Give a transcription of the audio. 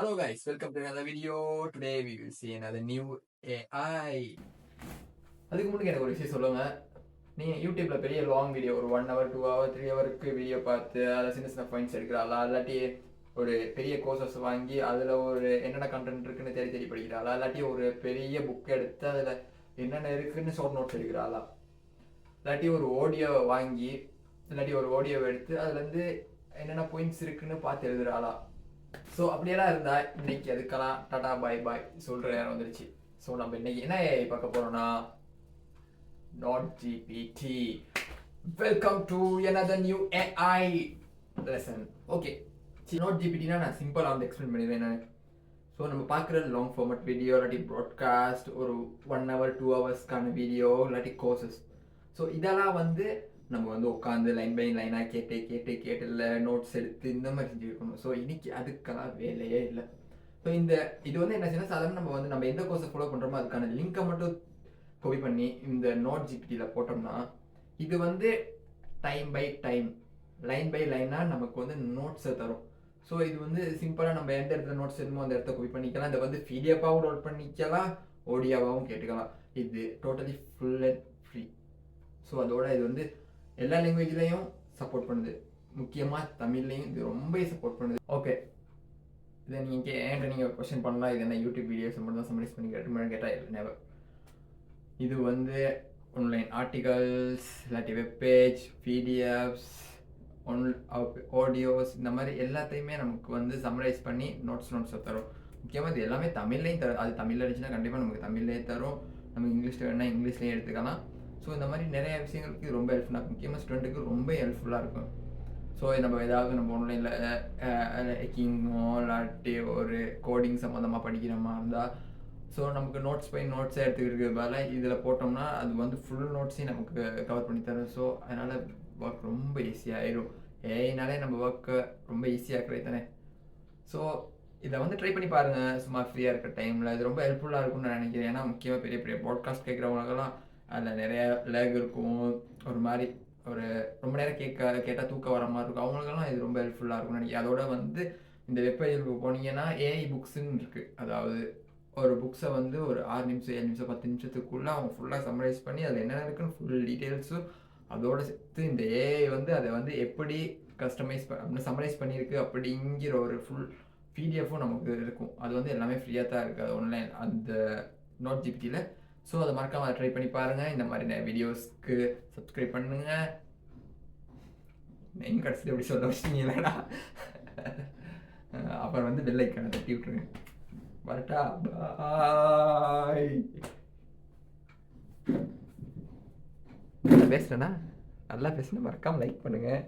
Hello guys, welcome to another video. Today we will see another new AI. அதுக்கு முன்னாடி எனக்கு ஒரு விஷயம் சொல்லுங்க. நீங்கள் யூடியூப்பில் பெரிய லாங் வீடியோ ஒரு 1 hour 2 hour 3 hourக்கு வீடியோ பார்த்து அதில் சின்ன சின்ன பாயிண்ட்ஸ் எடுக்கிறாளா, இல்லாட்டி ஒரு பெரிய கோர்சஸ் வாங்கி அதில் ஒரு என்னென்ன கண்டென்ட் இருக்குன்னு தேடி படிக்கிறாளா, இல்லாட்டி ஒரு பெரிய புக் எடுத்து அதில் என்னென்ன இருக்குன்னு ஷார்ட் நோட்ஸ் எடுக்கிறாளா, இல்லாட்டி ஒரு ஆடியோவை வாங்கி இல்லாட்டி ஒரு ஆடியோவை எடுத்து அதுலேருந்து என்னென்ன பாயிண்ட்ஸ் இருக்குன்னு பார்த்து எழுதுறாளா. ஸோ அப்படியெல்லாம் இருந்தால் இன்னைக்கு அதுக்கெல்லாம் டாடா பாய் பாய் சொல்கிற நேரம் வந்துருச்சு. ஸோ நம்ம இன்னைக்கு என்ன AI பார்க்க போகிறோம்னா NotGPT. Welcome to another new AI lesson. Okay, NotGPTனா நான் சிம்பிளாக வந்து எக்ஸ்பிளைன் பண்ணிடுவேன் நான். ஸோ நம்ம பார்க்குற லாங் ஃபார்மட் வீடியோ இல்லாட்டி ப்ராட்காஸ்ட் ஒரு 1 hour 2 hours வீடியோ இல்லாட்டி கோர்சஸ். ஸோ இதெல்லாம் வந்து நம்ம வந்து உட்காந்து லைன் பை லைனாக கேட்டு இல்லை நோட்ஸ் எடுத்து இந்த மாதிரி செஞ்சுருக்கணும். ஸோ இன்னைக்கு அதுக்கெல்லாம் வேலையே இல்லை. ஸோ இது வந்து என்ன செய்யணும், சாதாரண நம்ம எந்த கோர்ஸை ஃபாலோ பண்ணுறோமோ அதுக்கான லிங்கை மட்டும் காப்பி பண்ணி இந்த NotGPTயில் போட்டோம்னா இது வந்து time by time line by லைனாக நமக்கு வந்து நோட்ஸை தரும். ஸோ இது வந்து சிம்பிளாக நம்ம எந்த இடத்துல நோட்ஸ் எடுமோ அந்த இடத்த காப்பி பண்ணிக்கலாம். இதை வந்து பிடிஎஃபாகவும் டவுன்லோட் பண்ணிக்கலாம், ஆடியோவாகவும் கேட்டுக்கலாம். இது totally full and free. So அதோட இது வந்து எல்லா லாங்குவேஜ்லையும் சப்போர்ட் பண்ணுது, முக்கியமாக தமிழ்லையும் இது ரொம்ப சப்போர்ட் பண்ணுது. ஓகே, இதை நீங்கள் கொஸ்டின் பண்ணலாம், இது என்ன யூடியூப் வீடியோஸ் மட்டும் தான் சம்மரைஸ் பண்ணி கேட்டால் இல்லை, நெவர். இது வந்து ஆன்லைன் ஆர்டிகல்ஸ் இல்லாட்டி வெப்பேஜ், பிடிஎஃப்ஸ், ஆடியோஸ், இந்த மாதிரி எல்லாத்தையுமே நமக்கு வந்து சம்மரைஸ் பண்ணி நோட்ஸ் தரும். முக்கியமாக இது எல்லாமே தமிழ்லையும் தரும். அது தமிழில் இருந்துச்சுன்னா கண்டிப்பாக நமக்கு தமிழ்லேயே தரும், நமக்கு இங்கிலீஷில் வேணால் இங்கிலீஷ்லேயும் எடுத்துக்கலாம். ஸோ இந்த மாதிரி நிறைய விஷயங்களுக்கு இது ரொம்ப ஹெல்ப்ஃபுல்லாக இருக்கும், முக்கியமாக ஸ்டூடெண்ட்டுக்கு ரொம்ப ஹெல்ப்ஃபுல்லாக இருக்கும். ஸோ நம்ம ஏதாவது நம்ம ஆன்லைனில் ஹேக்கிங்கோ இல்லாட்டி ஒரு கோடிங் சம்மந்தமாக படிக்கிற மாதிரி இருந்தால், ஸோ நமக்கு நோட்ஸை எடுத்துக்கிட்டு பதிலாக இதில் போட்டோம்னா அது வந்து ஃபுல் நோட்ஸையும் நமக்கு கவர் பண்ணி தரும். ஸோ அதனால் ஒர்க் ரொம்ப ஈஸியாகிடும். ஏஐனாலே நம்ம ஒர்க்கை ரொம்ப ஈஸியாகிறது தானே. ஸோ இதை வந்து ட்ரை பண்ணி பாருங்கள் சும்மா ஃப்ரீயாக இருக்கிற டைமில். இது ரொம்ப ஹெல்ப்ஃபுல்லாக இருக்கும்னு நான் நினைக்கிறேன். ஏன்னா முக்கியமாக பெரிய பெரிய பாட்காஸ்ட் கேட்குறவங்களுக்கெல்லாம் அதில் நிறைய லேக் இருக்கும், ஒரு மாதிரி ஒரு ரொம்ப நேரம் கேட்டால் தூக்கம் வர மாதிரி இருக்கும். அவங்களுக்கெல்லாம் இது ரொம்ப ஹெல்ப்ஃபுல்லாக இருக்கும்னு நினைக்கிறேன். அதோட வந்து இந்த வெப்பேஜுக்கு போனீங்கன்னா AI புக்ஸுன்னு இருக்குது. அதாவது ஒரு புக்ஸை வந்து ஒரு 6 நிமிஷம் 7 நிமிஷம் 10 நிமிஷத்துக்குள்ளே அவங்க ஃபுல்லாக சம்மரைஸ் பண்ணி அதில் என்னென்ன இருக்குன்னு ஃபுல் டீட்டெயில்ஸும் அதோடு சேர்த்து இந்த AI வந்து அதை வந்து எப்படி அப்படின்னு சம்மரைஸ் பண்ணியிருக்கு அப்படிங்கிற ஒரு ஃபுல் பிடிஎஃப்பும் நமக்கு இருக்கும். அது வந்து எல்லாமே ஃப்ரீயாக தான் இருக்குது அது ஆன்லைன் அந்த NotGPTயில். ஸோ அதை மறக்காமல் ட்ரை பண்ணி பாருங்கள். இந்த மாதிரி வீடியோஸ்க்கு சப்ஸ்கிரைப் பண்ணுங்கள். நீங்கள் கடைசியில் எப்படி சொல்ல வச்சிட்டீங்களா, அப்புறம் வந்து பெல் ஐக்கானை தட்டி விட்டுருங்க. வரட்டா, பாய். பேசுகிறேன்னா நல்லா பேசுனா மறக்காமல் லைக் பண்ணுங்கள்.